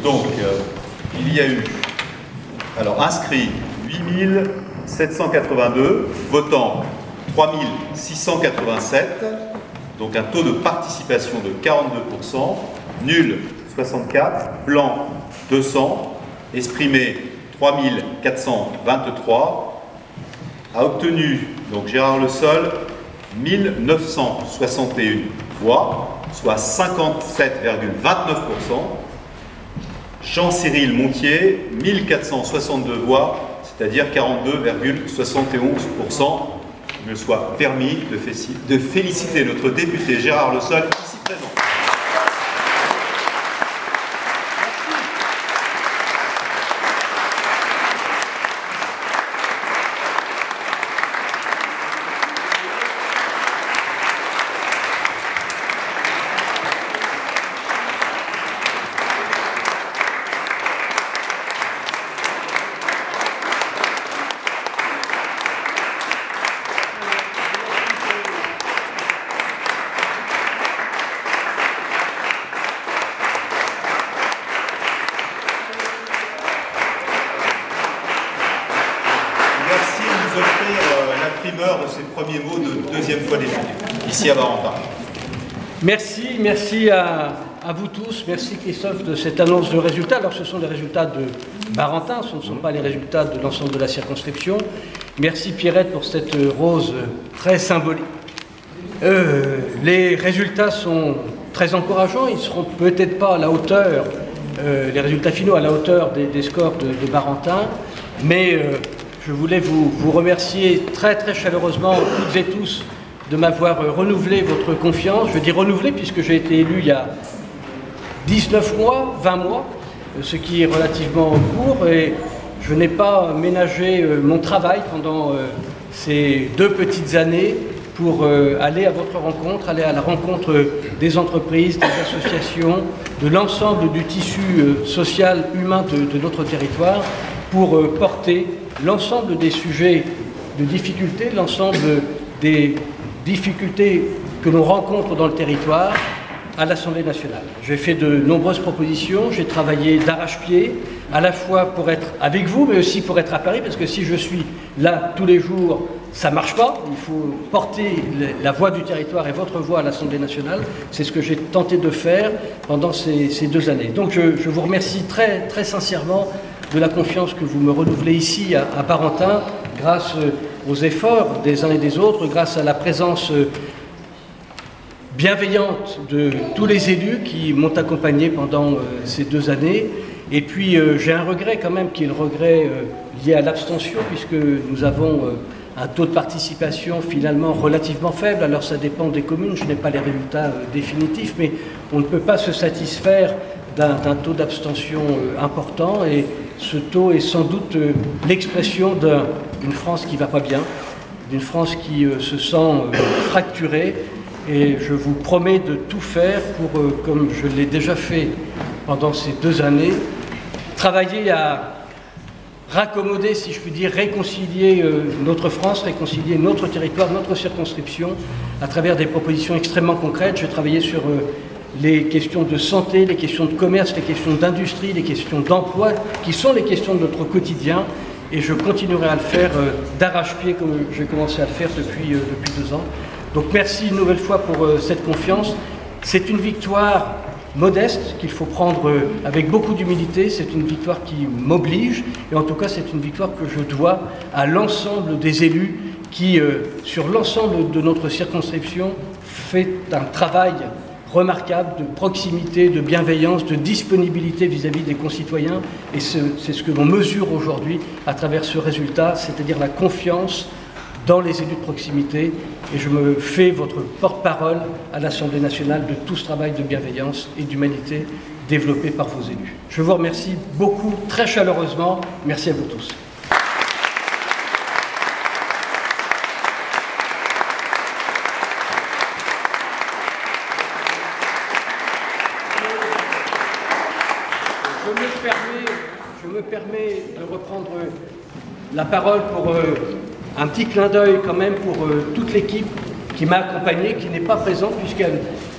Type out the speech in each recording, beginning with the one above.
Donc, il y a eu, alors inscrits 8782, votants 3687, donc un taux de participation de 42%, nul 64, blanc 200, exprimé 3423, a obtenu, donc Gérard Le Sol, 1961 voix, soit 57,29%. Jean-Cyril Montier, 1462 voix, c'est-à-dire 42,71%. Il me soit permis de féliciter notre député Gérard Le Sol, ici présent. De ces premiers mots de deuxième fois député, ici à Barentin. Merci à vous tous, merci Christophe de cette annonce de résultats. Alors ce sont les résultats de Barentin, ce ne sont pas les résultats de l'ensemble de la circonscription. Merci Pierrette pour cette rose très symbolique. Les résultats sont très encourageants, ils ne seront peut-être pas à la hauteur, les résultats finaux à la hauteur des scores de Barentin, mais je voulais vous remercier très chaleureusement, toutes et tous, de m'avoir renouvelé votre confiance. Je dis renouvelé puisque j'ai été élu il y a 19 mois, 20 mois, ce qui est relativement court, et je n'ai pas ménagé mon travail pendant ces 2 petites années pour aller à votre rencontre, aller à la rencontre des entreprises, des associations, de l'ensemble du tissu social, humain de notre territoire, pour porter l'ensemble des sujets de difficultés, l'ensemble des difficultés que l'on rencontre dans le territoire à l'Assemblée nationale. J'ai fait de nombreuses propositions, j'ai travaillé d'arrache-pied, à la fois pour être avec vous, mais aussi pour être à Paris, parce que si je suis là tous les jours, ça ne marche pas. Il faut porter la voix du territoire et votre voix à l'Assemblée nationale. C'est ce que j'ai tenté de faire pendant ces 2 années. Donc je vous remercie très sincèrement de la confiance que vous me renouvelez ici à Barentin, grâce aux efforts des uns et des autres, grâce à la présence bienveillante de tous les élus qui m'ont accompagné pendant ces 2 années. Et puis j'ai un regret quand même, qui est le regret lié à l'abstention, puisque nous avons un taux de participation finalement relativement faible. Alors ça dépend des communes, je n'ai pas les résultats définitifs, mais on ne peut pas se satisfaire d'un taux d'abstention important, et ce taux est sans doute l'expression d'une France qui ne va pas bien, d'une France qui se sent fracturée, et je vous promets de tout faire pour, comme je l'ai déjà fait pendant ces 2 années, travailler à raccommoder, si je puis dire, réconcilier notre France, réconcilier notre territoire, notre circonscription, à travers des propositions extrêmement concrètes. J'ai travaillé sur les questions de santé, les questions de commerce, les questions d'industrie, les questions d'emploi, qui sont les questions de notre quotidien, et je continuerai à le faire d'arrache-pied comme j'ai commencé à le faire depuis 2 ans. Donc merci une nouvelle fois pour cette confiance. C'est une victoire modeste qu'il faut prendre avec beaucoup d'humilité, c'est une victoire qui m'oblige, et en tout cas c'est une victoire que je dois à l'ensemble des élus qui, sur l'ensemble de notre circonscription, fait un travail remarquable de proximité, de bienveillance, de disponibilité vis-à-vis des concitoyens, et c'est ce que l'on mesure aujourd'hui à travers ce résultat, c'est-à-dire la confiance dans les élus de proximité, et je me fais votre porte-parole à l'Assemblée nationale de tout ce travail de bienveillance et d'humanité développé par vos élus. Je vous remercie beaucoup, très chaleureusement. Merci à vous tous. Je me permets de reprendre la parole pour un petit clin d'œil quand même pour toute l'équipe qui m'a accompagné, qui n'est pas présente puisqu'elle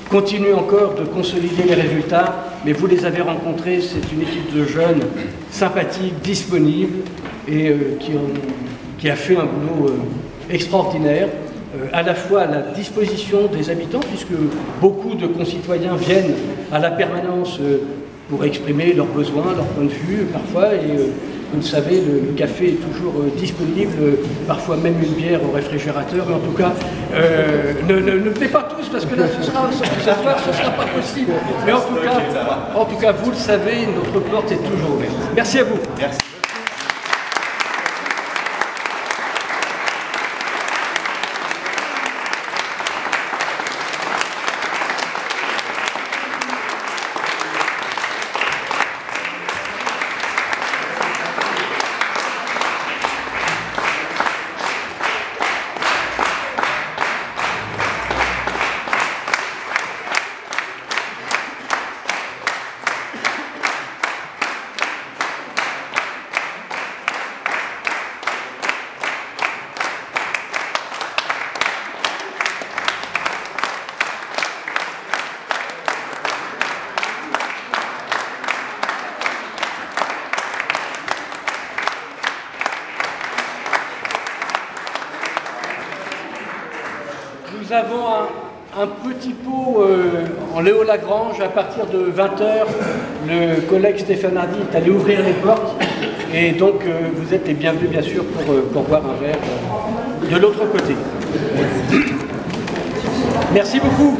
continue encore de consolider les résultats, mais vous les avez rencontrés, c'est une équipe de jeunes sympathiques, disponibles et qui a fait un boulot extraordinaire, à la fois à la disposition des habitants, puisque beaucoup de concitoyens viennent à la permanence pour exprimer leurs besoins, leurs points de vue parfois, et vous le savez, le café est toujours disponible, parfois même une bière au réfrigérateur, mais en tout cas, ne venez pas tous, parce que là, ce sera pas possible. Mais en tout cas, vous le savez, notre porte est toujours ouverte. Merci à vous. Merci. Nous avons un petit pot en Léo Lagrange à partir de 20h. Le collègue Stéphane Hardy est allé ouvrir les portes et donc vous êtes les bienvenus bien sûr pour boire un verre de l'autre côté. Merci beaucoup.